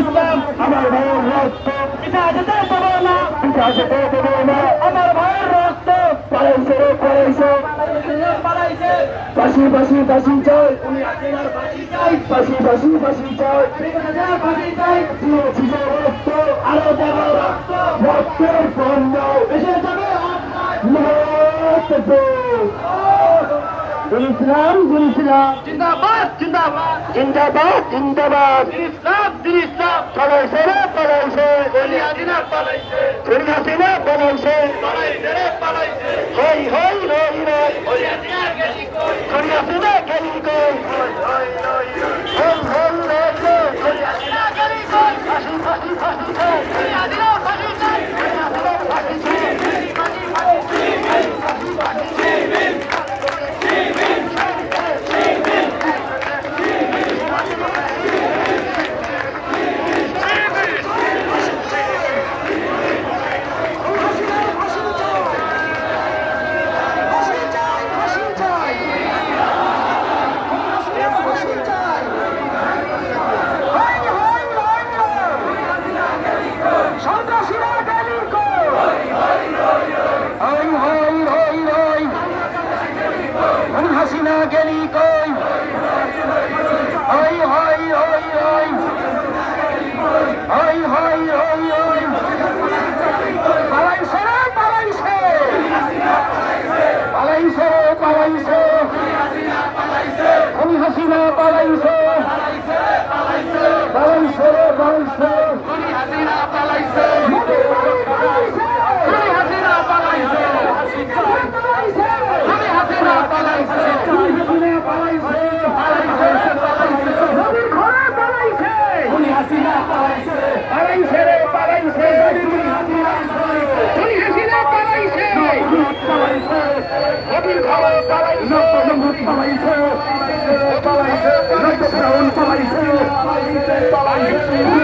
ইসলাম আমার ভাইয়ের রক্ত পিতা যেতে দেবো না, পিতা যেতে দেবো না। আমার ভাইয়ের রক্ত পালাইছে রে পালাইছে, পালাইছে, ফাঁসি ফাঁসি ফাঁসি চাই, উনি হাসিনার ফাঁসি চাই, ফাঁসি ফাঁসি ফাঁসি চাই। ফাঁসি চাই, দিয়েছি যে রক্ত, আরো দেবো রক্ত, রক্তের বন্ধ এসে যাবে অন্যায়। ইসলাম ইসলাম জিন্দাবাদ জিন্দাবাদ, জিন্দাবাদ জিন্দাবাদ। ইসলাম ইসলাম, পালাইছে রে পালাইছে, উনি হাসিনা পালাইছে, শেখ হাসিনা পালাইছে। পালাইছে রে পালাইছে, হই হই রই রই, উনি হাসিনা গেলি কই, শেখ হাসিনা গেলি কই। হই হই হই, হই হই রই রই, উনি হাসিনা গেলি কই, ফাঁসি ফাঁসি ফাঁসি চাই, উনি হাসিনা ফাঁসি চাই, ফাঁসি চাই। ফাঁসি ফাঁসি ফাঁসি, হই হই রই রই, শেখ হাসিনা গেলি কই। হই হই রই রই, হই হই রই রই, পালাইছে রে পালাইছে, পালাইছে রে পালাইছে, শেখ হাসিনা পালাইছে, পালাইছে রে পালাইছে, উনি হাসিনা পালাইছে, মোদি বাড়ি পালাইছে, উনি হাসিনা পালাইছে, উনি হাসিনা পালাইছে, হাসিনা পালাইছে, নদীর ঘরে পালাইছে, উনি হাসিনা পালাইছে, পালাইছে রে পালাইছে, উনি হাসিনা পালাইছে, পালাইছে, নদীর ঘরে পালাইছে, পালাইছে, পালাইছে, পালাইছে, পালাইছে,